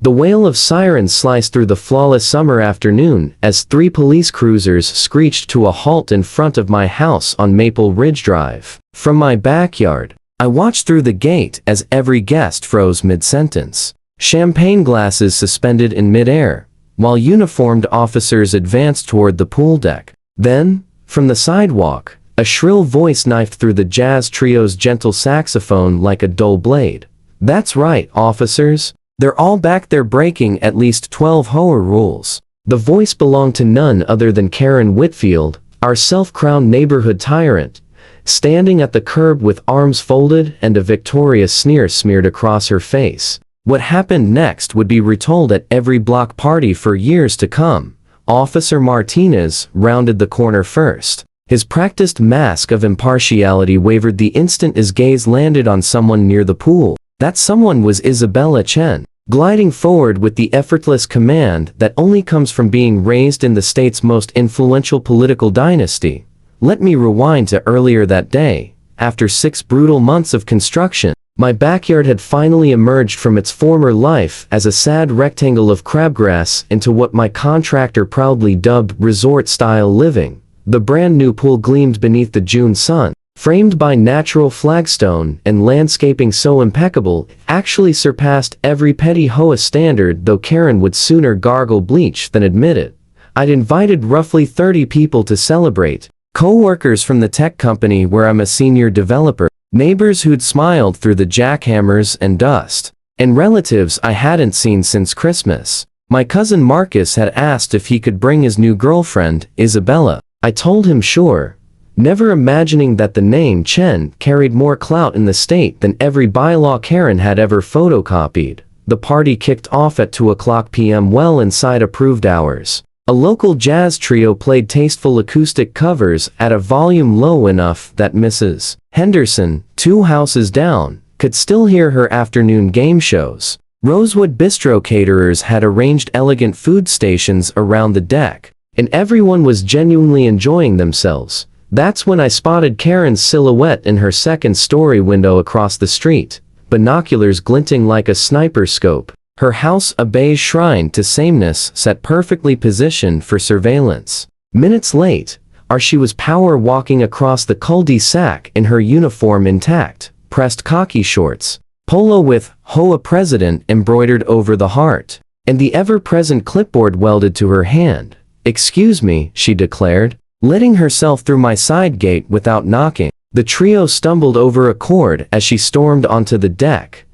The wail of sirens sliced through the flawless summer afternoon as 3 police cruisers screeched to a halt in front of my house on Maple Ridge Drive. From my backyard, I watched through the gate as every guest froze mid-sentence. Champagne glasses suspended in mid-air, while uniformed officers advanced toward the pool deck. Then, from the sidewalk, a shrill voice knifed through the jazz trio's gentle saxophone like a dull blade. "That's right, officers. They're all back there breaking at least 12 HOA rules." The voice belonged to none other than Karen Whitfield, our self-crowned neighborhood tyrant, standing at the curb with arms folded and a victorious sneer smeared across her face. What happened next would be retold at every block party for years to come. Officer Martinez rounded the corner first. His practiced mask of impartiality wavered the instant his gaze landed on someone near the pool. That someone was Isabella Chen, gliding forward with the effortless command that only comes from being raised in the state's most influential political dynasty. Let me rewind to earlier that day. After 6 brutal months of construction, my backyard had finally emerged from its former life as a sad rectangle of crabgrass into what my contractor proudly dubbed resort-style living. The brand new pool gleamed beneath the June sun, framed by natural flagstone and landscaping so impeccable, it actually surpassed every petty HOA standard, though Karen would sooner gargle bleach than admit it. I'd invited roughly 30 people to celebrate. Co-workers from the tech company where I'm a senior developer, neighbors who'd smiled through the jackhammers and dust, and relatives I hadn't seen since Christmas. My cousin Marcus had asked if he could bring his new girlfriend, Isabella. I told him sure, never imagining that the name Chen carried more clout in the state than every bylaw Karen had ever photocopied. The party kicked off at 2:00 p.m. well inside approved hours. A local jazz trio played tasteful acoustic covers at a volume low enough that Mrs. Henderson, 2 houses down, could still hear her afternoon game shows. Rosewood Bistro caterers had arranged elegant food stations around the deck, and everyone was genuinely enjoying themselves. That's when I spotted Karen's silhouette in her second-story window across the street, binoculars glinting like a sniper scope. Her house a beige shrine to sameness set perfectly positioned for surveillance. Minutes late, she was power walking across the cul-de-sac in her uniform intact, pressed khaki shorts, polo with HOA President embroidered over the heart, and the ever-present clipboard welded to her hand. "Excuse me," she declared, letting herself through my side gate without knocking. The trio stumbled over a cord as she stormed onto the deck.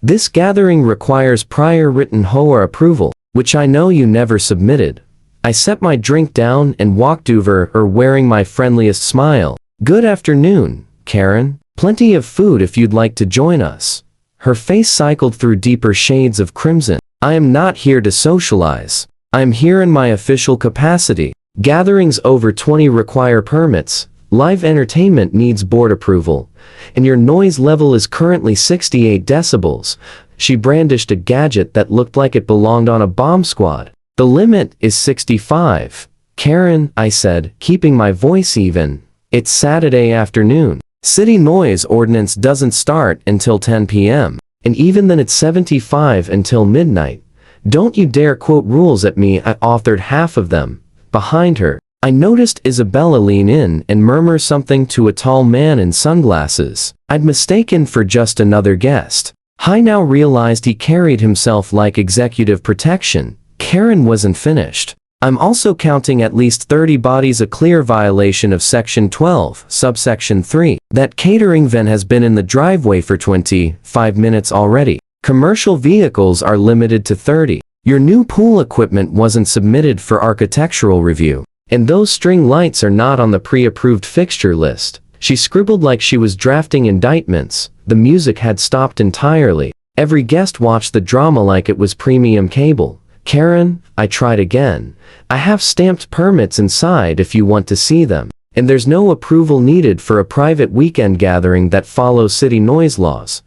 "This gathering requires prior written HOA approval, which I know you never submitted." I set my drink down and walked over her wearing my friendliest smile. "Good afternoon, Karen. Plenty of food if you'd like to join us." Her face cycled through deeper shades of crimson. "I am not here to socialize. I am here in my official capacity. Gatherings over 20 require permits. Live entertainment needs board approval. And your noise level is currently 68 decibels. She brandished a gadget that looked like it belonged on a bomb squad. "The limit is 65. Karen," I said, keeping my voice even. "It's Saturday afternoon. City noise ordinance doesn't start until 10 p.m. And even then it's 75 until midnight. Don't you dare quote rules at me. I authored half of them." Behind her, I noticed Isabella lean in and murmur something to a tall man in sunglasses I'd mistaken for just another guest. I now realized he carried himself like executive protection. Karen wasn't finished. "I'm also counting at least 30 bodies, a clear violation of Section 12, subsection 3. That catering van has been in the driveway for 25 minutes already. Commercial vehicles are limited to 30. Your new pool equipment wasn't submitted for architectural review. And those string lights are not on the pre-approved fixture list." She scribbled like she was drafting indictments. The music had stopped entirely. Every guest watched the drama like it was premium cable. "Karen," I tried again, "I have stamped permits inside if you want to see them. And there's no approval needed for a private weekend gathering that follows city noise laws."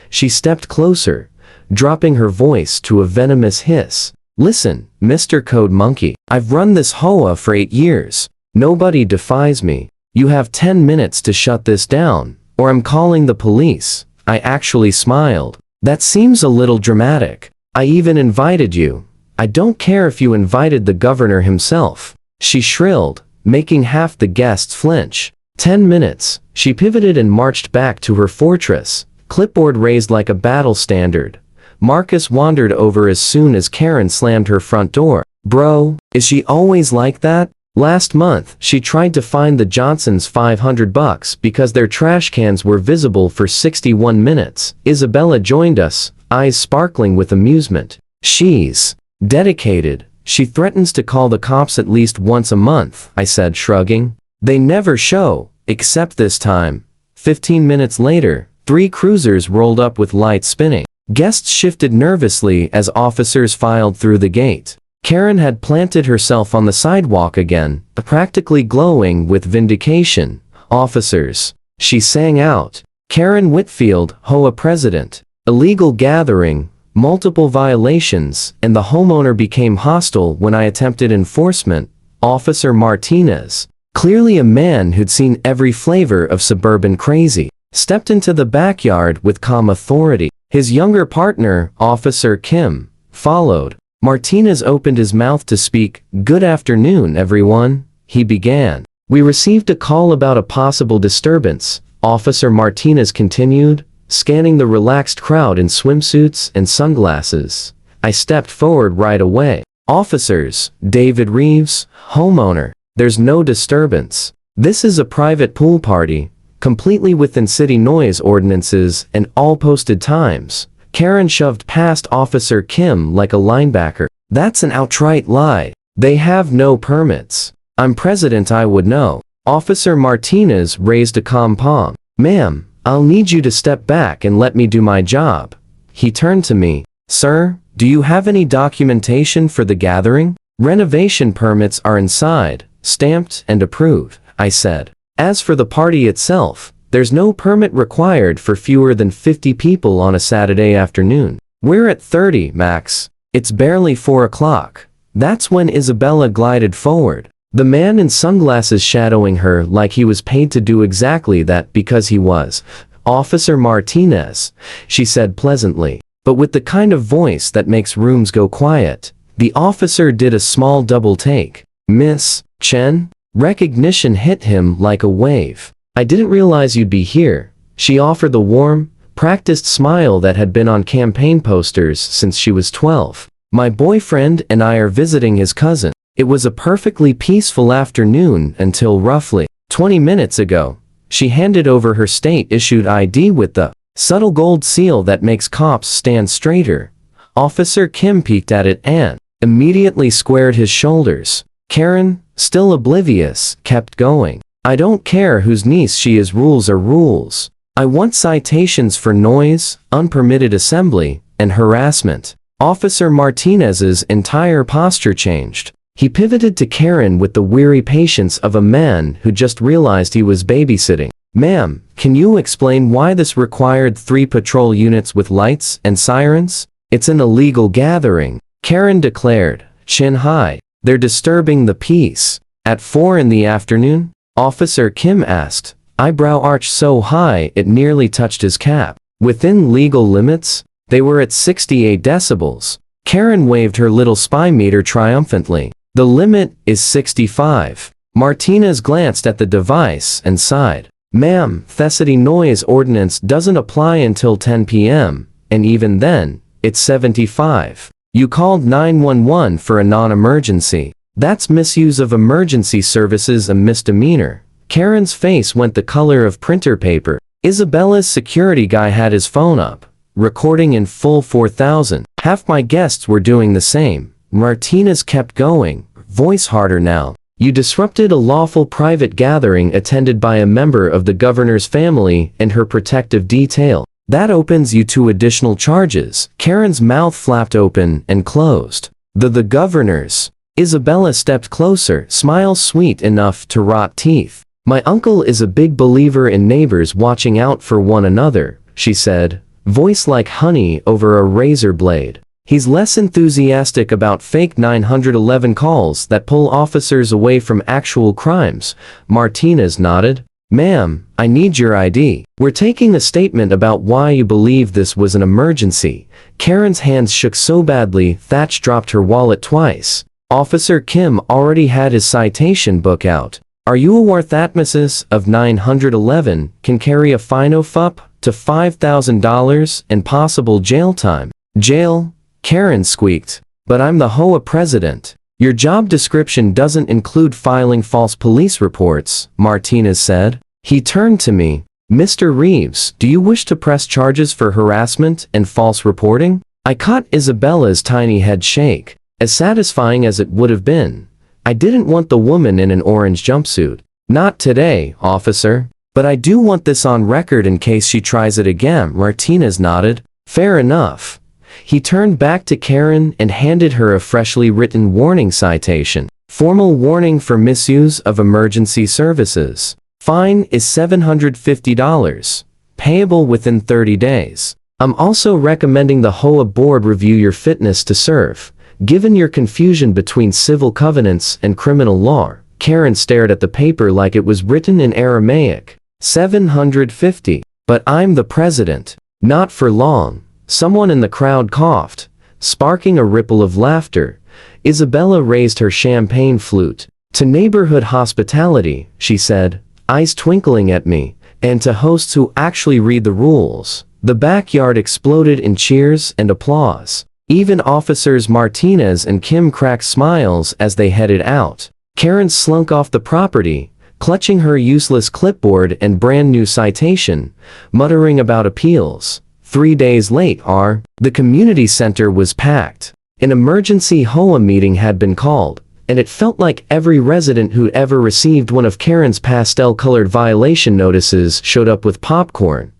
She stepped closer, dropping her voice to a venomous hiss. "Listen, Mr. Code Monkey, I've run this HOA for 8 years. Nobody defies me. You have 10 minutes to shut this down, or I'm calling the police." I actually smiled. "That seems a little dramatic." I even invited you. I don't care if you invited the governor himself," she shrilled, making half the guests flinch. 10 minutes, she pivoted and marched back to her fortress, clipboard raised like a battle standard. Marcus wandered over as soon as Karen slammed her front door. "Bro, is she always like that? Last month, she tried to fine the Johnsons $500 because their trash cans were visible for 61 minutes. Isabella joined us, eyes sparkling with amusement. "She's dedicated. She threatens to call the cops at least once a month," I said, shrugging. "They never show, except this time." 15 minutes later, 3 cruisers rolled up with lights spinning. Guests shifted nervously as officers filed through the gate. Karen had planted herself on the sidewalk again, practically glowing with vindication. "Officers," she sang out. "Karen Whitfield, HOA president. Illegal gathering, multiple violations, and the homeowner became hostile when I attempted enforcement." Officer Martinez, clearly a man who'd seen every flavor of suburban crazy, stepped into the backyard with calm authority. His younger partner, Officer Kim, followed. Martinez opened his mouth to speak. "Good afternoon, everyone," he began. "We received a call about a possible disturbance," Officer Martinez continued, scanning the relaxed crowd in swimsuits and sunglasses. I stepped forward right away. "Officers, David Reeves, homeowner. There's no disturbance. This is a private pool party, completely within city noise ordinances and all posted times." Karen shoved past Officer Kim like a linebacker. "That's an outright lie. They have no permits. I'm president, I would know." Officer Martinez raised a calm palm. "Ma'am, I'll need you to step back and let me do my job." He turned to me. "Sir, do you have any documentation for the gathering?" "Renovation permits are inside, stamped and approved," I said. "As for the party itself, there's no permit required for fewer than 50 people on a Saturday afternoon. We're at 30, max. It's barely 4 o'clock." That's when Isabella glided forward, the man in sunglasses shadowing her like he was paid to do exactly that because he was. "Officer Martinez," she said pleasantly, but with the kind of voice that makes rooms go quiet. The officer did a small double take. "Miss Chen?" Recognition hit him like a wave. "I didn't realize you'd be here." She offered the warm, practiced smile that had been on campaign posters since she was 12. "My boyfriend and I are visiting his cousin. It was a perfectly peaceful afternoon until roughly 20 minutes ago." She handed over her state-issued ID with the subtle gold seal that makes cops stand straighter. Officer Kim peeked at it and immediately squared his shoulders. Karen, still oblivious, kept going. "I don't care whose niece she is, rules are rules. I want citations for noise, unpermitted assembly, and harassment." Officer Martinez's entire posture changed. He pivoted to Karen with the weary patience of a man who just realized he was babysitting. "Ma'am, can you explain why this required 3 patrol units with lights and sirens?" "It's an illegal gathering," Karen declared, chin high. "They're disturbing the peace." "At 4 in the afternoon?" Officer Kim asked, eyebrow arched so high it nearly touched his cap. "Within legal limits?" "They were at 68 decibels. Karen waved her little spy meter triumphantly. "The limit is 65. Martinez glanced at the device and sighed. "Ma'am, the city noise ordinance doesn't apply until 10 p.m., and even then, it's 75. You called 911 for a non-emergency. That's misuse of emergency services, a misdemeanor." Karen's face went the color of printer paper. Isabella's security guy had his phone up, recording in full 4000. Half my guests were doing the same. Martinez kept going, voice harder now. "You disrupted a lawful private gathering attended by a member of the governor's family and her protective detail. That opens you to additional charges." Karen's mouth flapped open and closed. The governor's." Isabella stepped closer, smile sweet enough to rot teeth. "My uncle is a big believer in neighbors watching out for one another," she said, voice like honey over a razor blade. "He's less enthusiastic about fake 911 calls that pull officers away from actual crimes." Martinez nodded. "Ma'am, I need your ID. We're taking a statement about why you believe this was an emergency." Karen's hands shook so badly Thatch dropped her wallet twice. Officer Kim already had his citation book out. Are you aware that Mrs. of 911 can carry a fine of up to $5,000 and possible jail time? Jail? Karen squeaked. But I'm the HOA president. Your job description doesn't include filing false police reports, Martinez said. He turned to me. Mr. Reeves, do you wish to press charges for harassment and false reporting? I caught Isabella's tiny head shake. As satisfying as it would have been, I didn't want the woman in an orange jumpsuit. Not today, officer. But I do want this on record in case she tries it again. Martinez nodded. Fair enough. He turned back to Karen and handed her a freshly written warning citation. Formal warning for misuse of emergency services. Fine is $750. Payable within 30 days. I'm also recommending the HOA board review your fitness to serve. Given your confusion between civil covenants and criminal law, Karen stared at the paper like it was written in Aramaic. 750. But I'm the president. Not for long. Someone in the crowd coughed, sparking a ripple of laughter. Isabella raised her champagne flute. To neighborhood hospitality, she said, eyes twinkling at me, and to hosts who actually read the rules. The backyard exploded in cheers and applause. Even officers Martinez and Kim cracked smiles as they headed out. Karen slunk off the property, clutching her useless clipboard and brand new citation, muttering about appeals. 3 days later, the community center was packed. An emergency HOA meeting had been called, and it felt like every resident who'd ever received one of Karen's pastel-colored violation notices showed up with popcorn.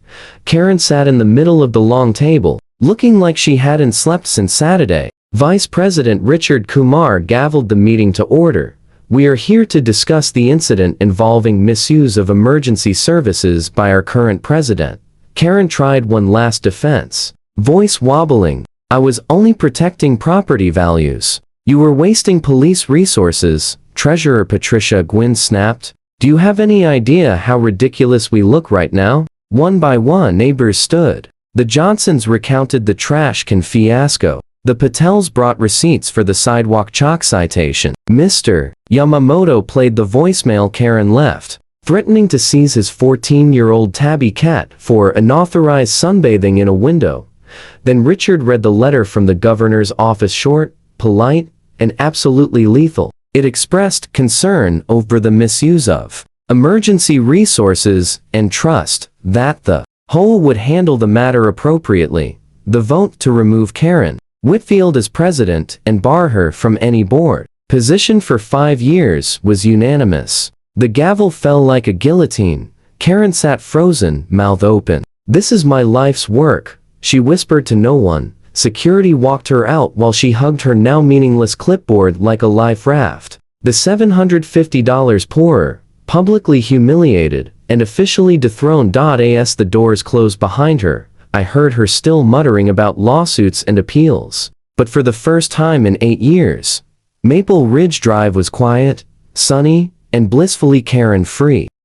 Karen sat in the middle of the long table, looking like she hadn't slept since Saturday. Vice President Richard Kumar gavelled the meeting to order. We are here to discuss the incident involving misuse of emergency services by our current president. Karen tried one last defense, voice wobbling. I was only protecting property values. You were wasting police resources, Treasurer Patricia Gwynn snapped. Do you have any idea how ridiculous we look right now? One by one neighbors stood. The Johnsons recounted the trash can fiasco. The Patels brought receipts for the sidewalk chalk citation. Mr. Yamamoto played the voicemail Karen left, threatening to seize his 14-year-old tabby cat for unauthorized sunbathing in a window. Then Richard read the letter from the governor's office, short, polite, and absolutely lethal. It expressed concern over the misuse of emergency resources and trust that the HOA would handle the matter appropriately. The vote to remove Karen Whitfield as president and bar her from any board position for 5 years was unanimous. The gavel fell like a guillotine. Karen sat frozen, mouth open. This is my life's work, she whispered to no one. Security walked her out while she hugged her now meaningless clipboard like a life raft. The $750 poorer, publicly humiliated, and officially dethroned. As the doors closed behind her, I heard her still muttering about lawsuits and appeals. But for the first time in 8 years, Maple Ridge Drive was quiet, sunny, and blissfully Karen-free.